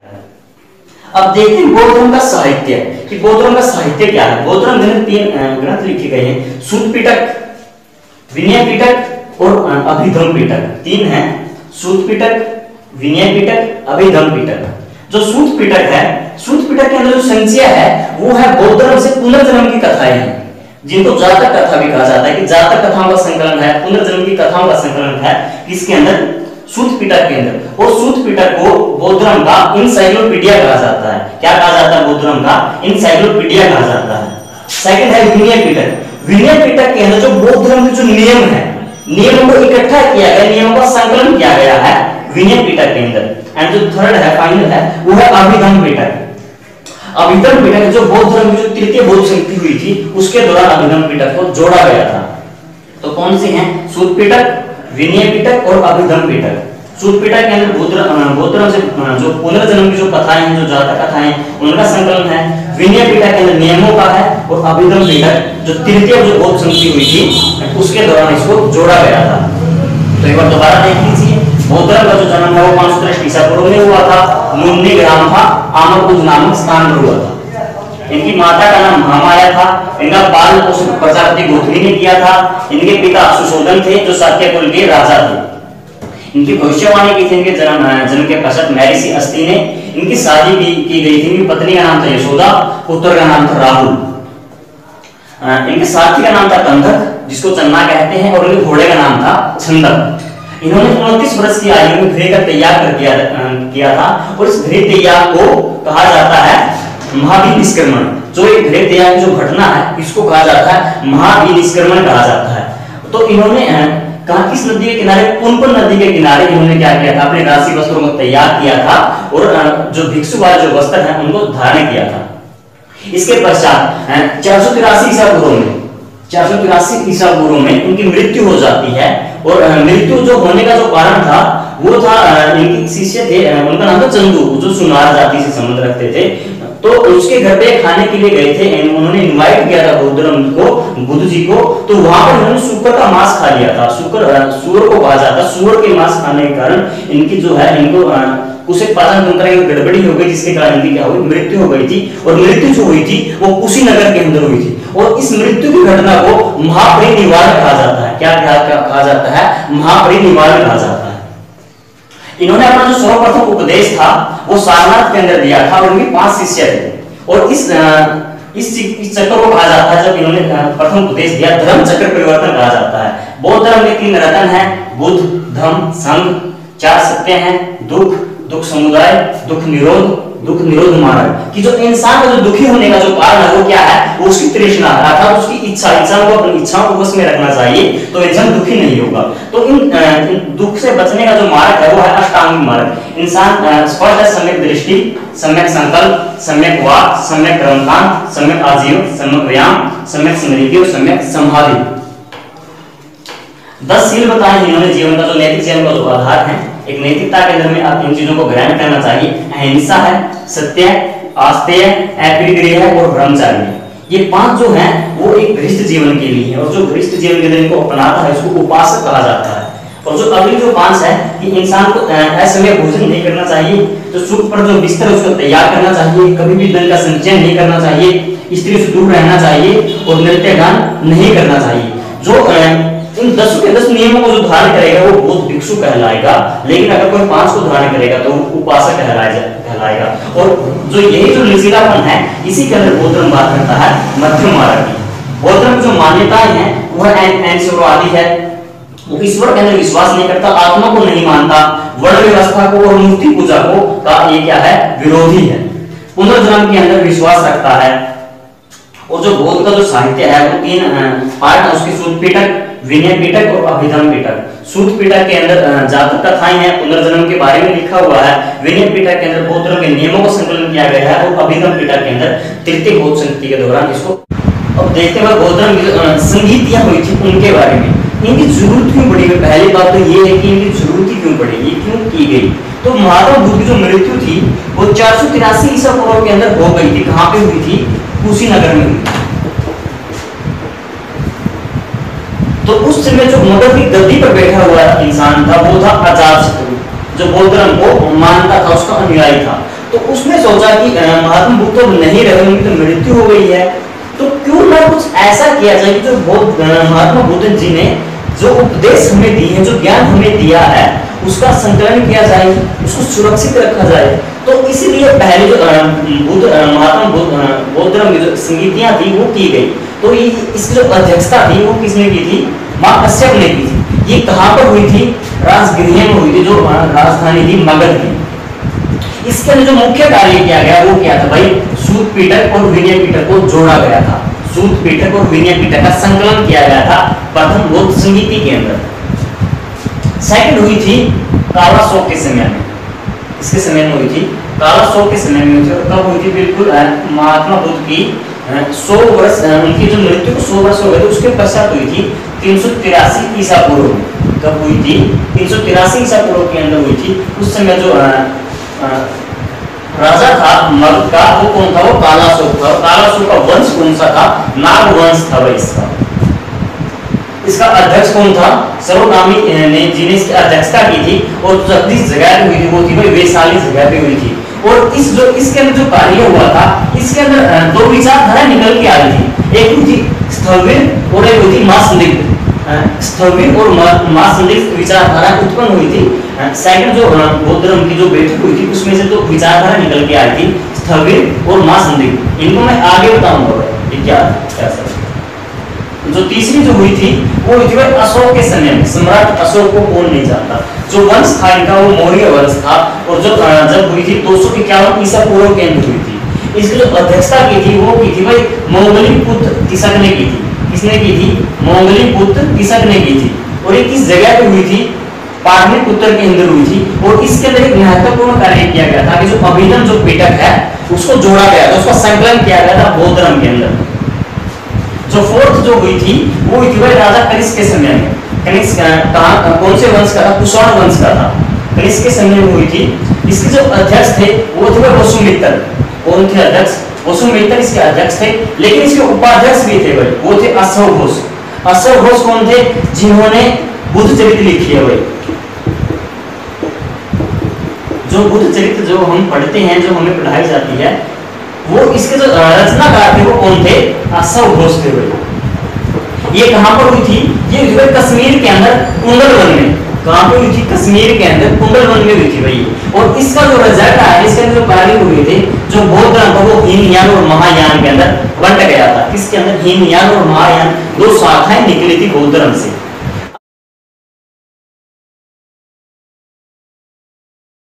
अब देखते हैं बौद्ध धर्म का साहित्य कि बौद्ध धर्म का साहित्य क्या है। बौद्ध धर्म में 3 ग्रंथ लिखे गए हैं, सूत पिटक, विनय पिटक और अभिधम्म पिटक। 3 हैं, सूत पिटक, विनय पिटक, अभिधम्म पिटक। जो सूत पिटक है, सूत पिटक के अंदर जो संचय है वो है बौद्ध धर्म से पुनर्जन्म की कथाएं हैं, जिनको जातक कथा भी कहा जाता है कि जातक कथाओं का संकलन है, पुनर्जन्म की कथाओं का संकलन है इसके अंदर, सूत पिटक के अंदर। और सूत पिटक को बौद्ध धर्म का इंसाइक्लोपीडिया कहा जाता है। क्या कहा जाता है? बौद्ध धर्म का इंसाइक्लोपीडिया कहा जाता है। सेकंड है विनय पिटक। विनय पिटक के अंदर जो बौद्ध धर्म के जो नियम है, नियमों को इकट्ठा किया गया, नियमों का संकलन किया गया है विनय पिटक के अंदर। एंड जो थर्ड है, फाइनल है, वो है अभिधम्म पिटक। अभिधम्म पिटक जो बौद्ध धर्म की जो तृतीय बौद्ध शक्ति हुई थी उसके दौरान अभिधम्म पिटक को जोड़ा गया था। तो कौन से हैं? सूत पिटक, विनय पिटक और अभिधम्म पिटक। सूत पिटक के अंदर बौद्ध धर्म से जो पुनर्जन्म की जो कथाएं हैं, जो जातक कथाएं, उनका संकलन है। विनय पिटक के अंदर नियमों का है और अभिधम्म पिटक जो तृतीय जो बौद्ध शक्ति हुई थी उसके दौरान इसको जोड़ा गया था। तो एक बार दोबारा देख लीजिए, बौद्ध धर्म का जो जन्म है वो 513 ईसा पूर्व में हुआ था। मुन्नी ग्राम था, आमरकुंज नामक स्थान पर हुआ था। इनकी माता का नाम महामाया था। इनका पालन पोषण प्रजापति गौतमी ने किया था। इनके पिता सुशोधन थे जो सात्य कुल के राजा थे। इनकी भविष्यवाणी की थी इनके जन्म के पश्चात महर्षि अस्ति ने। इनकी शादी भी की गई थी। इनकी पत्नी का नाम था यशोदा, पुत्र का नाम था राहुल। इनके साथी का नाम था कंधक जिसको चन्ना कहते हैं, और इनके घोड़े का नाम था छंदक। इन्होंने 29 वर्ष की आयु में घृत का त्याग कर किया था और इस घृत त्याग को कहा जाता है महाविनिष्क्रमण। जो एक घृत त्याग की जो घटना है इसको कहा जाता है महाविनिष्क्रमण कहा जाता है। तो इन्होंने कहा किस नदी के किनारे? पुनपुन नदी के किनारे इन्होंने क्या किया था? अपने राशि वस्त्रों को तैयार किया था और जो भिक्षु वाले जो वस्त्र हैं उनको धारण किया था। इसके पश्चात 483 ईसा पूर्व में 483 ईसा पूर्व में उनकी मृत्यु हो जाती है। और मृत्यु जो होने का जो कारण था वो था, इनके शिष्य थे, उनका नाम था चंदू, जो सुनार जाति से संबंध रखते थे। तो उसके घर पे खाने के लिए गए थे। उन्होंने इनवाइट किया था बुद्ध जी को। तो वहां पर उन्होंने सूकर का मांस खा लिया था। सूअर को कहा जाता है। सूअर के मांस खाने के कारण इनकी जो है, इनको कुछ पाचन तंत्र की गड़बड़ी हो गई, जिसके कारण इनकी क्या हुई? मृत्यु हो गई थी। और मृत्यु जो हुई थी वो कुशीनगर के अंदर हुई थी। और इस मृत्यु की घटना को महापरिनिर्वाण कहा जाता है। क्या कहा जाता है? महापरिनिर्वाण कहा जाता है। इन्होंने अपना जो सर्वप्रथम उपदेश था वो सारनाथ के अंदर दिया था और इनके 5 शिष्य थे। और इस चक्र को कहा जाता है, जब इन्होंने प्रथम उपदेश दिया, धर्म चक्र परिवर्तन कहा जाता है। बौद्ध धर्म के 3 रत्न हैं, बुद्ध, धम्म, संघ। 4 सत्य हैं, दुख, दुख समुदाय, दुख निरोध मार्ग। कि जो इंसान का जो दुखी होने का जो कारण है वो क्या है? वो उसकी तृष्णा है, अर्थात उसकी इच्छा। इंसान को अपनी इच्छाओं को वश में रखना चाहिए तो इंसान दुखी नहीं होगा। तो इन दुख से बचने का जो मार्ग है वो है अष्टांगिक मार्ग। इंसान स्पष्ट है, सम्यक दृष्टि, सम्यक संकल्प, सम्यक वाक, सम्यक कर्मकांड, सम्यक आजीवन, सम्यक व्यायाम, सम्यक स्मृति और सम्यक समाधि। 10 सील बताए इन्होंने जीवन का, जो नैतिक जीवन का जो आधार है। एक नैतिकता के अंदर में आप इन चीजों को ग्रहण करना चाहिए। अहिंसा है, सत्य, आस्तेय, अप्रिय और ब्रह्मचर्य। ये 5 जो हैं वो एक गृहस्थ जीवन के लिए है। और जो गृहस्थ जीवन के अंदर इनको अपनाता है उसको उपासक कहा जाता है। और जो अगली जो 5 है कि इंसान को असमय भोजन नहीं करना चाहिए, जो सुख पर जो बिस्तर उसको तैयार करना चाहिए, कभी भी धन का संचय नहीं करना चाहिए, स्त्री से दूर रहना चाहिए और नृत्य गान नहीं करना चाहिए। जो इन 10 के 10 नियमों को जो धारण करेगा वो बौद्ध भिक्षु कहलाएगा। लेकिन अगर कोई 5 को धारण करेगा तो उपासक कहलाएगा। और जो यही जो लचीलापन है इसी के अंदर बौद्ध धर्म बात करता है मध्यम मार्ग की। बौद्ध धर्म जो मान्यताएं हैं वह ऐश्वर्यवादी है। वो ईश्वर के अंदर विश्वास नहीं करता, आत्मा को नहीं मानता, वर्ण व्यवस्था को और मूर्ति पूजा को का ये क्या है? विरोधी है। पुनर्जन्म के अंदर विश्वास रखता है। और जो बौद्ध का जो साहित्य है वो 3 पार्ट है उसके, सूत पिटक, विनय पिटक और अभिधम्म पिटक। सूत पिटक के अंदर जातक कथाएं हैं, पुनर्जन्म के बारे में लिखा हुआ है। विनय पिटक के अंदर बौद्ध धर्म के नियमों का संकलन किया गया है। और अभिधम्म पिटक के अंदर तृतीय बौद्ध शक्ति के दौरान इसको। अब देखते हुए बौद्ध धर्म की संगीतियां हुई थी उनके बारे में। इनकी जरूरत क्यों पड़ी? पहली बात तो ये है कि इनकी जरूरत क्यों पड़ी, ये क्यों की गई? तो महात्मा बुद्ध की जो मृत्यु थी वो 483 ईसा पूर्व के अंदर हो गई थी। कहाँ पे हुई थी? कुशीनगर में हुई। तो उस समय जो मगध की गद्दी पर बैठा हुआ इंसान था वो था अजातशत्रु, जो बौद्ध धर्म को मानता था, उसका अनुयायी था। तो उसने सोचा कि महात्मा बुद्ध तो नहीं रहे, उनकी तो मृत्यु हो गई है, तो क्यों ना कुछ ऐसा किया जाए कि जो महात्मा बुद्ध जी ने जो उपदेश हमें दी है, जो ज्ञान हमें दिया है, उसका संकलन किया जाए, उसको सुरक्षित रखा जाए। तो इसलिए पहले जो महात्मा बौद्ध धर्म की जो संगीतियां थी वो की गई। तो इसकी जो अध्यक्षता थी वो किसने की थी? मां कश्यप ने की थी। ये कहां पर हुई थी? राजगृह में हुई थी, जो राजधानी थी मगध की। इसके अंदर जो मुख्य कार्य किया गया वो क्या था भाई? सूत पीटक और विनय पीटक को जोड़ा गया था। सूत पीटक और विनय पीटक का संकलन किया गया था प्रथम बौद्ध संगीति के अंदर। सेकंड हुई थी कालाशोक के समय में, इसके समय में हुई थी, कालाशोक के समय में हुई थी। और कब हुई थी? बिल्कुल महात्मा बुद्ध की 100 वर्ष, उनकी जो मृत्यु को 100 वर्ष हो गए थे उसके पश्चात हुई थी 383 ईसा पूर्व में। कब हुई थी? 383 ईसा पूर्व के अंदर हुई थी। उस समय जो राजा था मगध का वो कौन था? वो कालाशोक था। कालाशोक का वंश कौन सा था? नाग वंश था भाई इसका। इसका अध्यक्ष कौन था? सर्वगामी ने जिन्हें इसकी अध्यक्षता की थी और जिस जगह पे हुई थी वो थी भाई वैशाली जगह पे हुई थी। और इस जो इसके अंदर जो कार्य हुआ था, इसके अंदर दो विचारधारा निकल के आ रही थी। एक हुई थी स्थविर और एक हुई थी महासंदिग्ध। स्थविर और महासंदिग्ध विचारधारा उत्पन्न हुई थी। सेकंड जो बौद्ध धर्म की जो बैठक हुई थी उसमें से दो विचारधारा निकल के आई थी, स्थविर और महासंदिग्ध। इनको मैं आगे बताऊंगा क्या जो तीसरी जो हुई थी वो हुई थी भाई अशोक के समय में। सम्राट अशोक को कौन नहीं जानता? जो वंश था इनका वो मौर्य वंश था और जो जब हुई थी 251 ईसा पूर्व के अंदर हुई थी। इसकी जो अध्यक्षता की थी वो की थी भाई मोंगलीपुत्र तिसक ने की थी। किसने की थी? मोंगलीपुत्र तिसक ने की थी। और ये किस जगह पे हुई थी? पाटलिपुत्र के अंदर हुई थी। और इसके अंदर एक महत्वपूर्ण कार्य किया गया था कि जो अभिधम जो पीटक है उसको जोड़ा गया था, उसका संकलन किया गया था बौद्ध धर्म के अंदर। जो फोर्थ जो हुई थी वो हुई थी भाई राजा कनिष्क के समय में। कनिष्क कौन से वंश का था? कुषाण वंश का था। कनिष्क के समय में हुई थी। इसके जो अध्यक्ष थे वो थे वसुमित्र। कौन थे अध्यक्ष? वसुमित्र इसके अध्यक्ष थे। लेकिन इसके उपाध्यक्ष भी थे भाई, वो थे अश्व घोष। अश्व घोष कौन थे? जिन्होंने बुद्ध चरित्र लिखी है भाई। जो बुद्ध चरित्र जो हम पढ़ते हैं, जो हमें पढ़ाई जाती है, वो इसके जो रचनाकार थे वो कौन थे? अश्व घोष थे भाई। ये कहां पर हुई थी? ये हुई कश्मीर के अंदर कुंडल वन में। कहां पे हुई थी? कश्मीर के अंदर कुंडल वन में हुई थी भाई। और इसका जो रिजल्ट है, इसके अंदर जो कार्य हुए थे, जो बौद्ध धर्म था वो हीनयान और महायान के अंदर बंट गया था। किसके अंदर? हीनयान और महायान दो शाखाएं निकली थी बौद्ध धर्म से।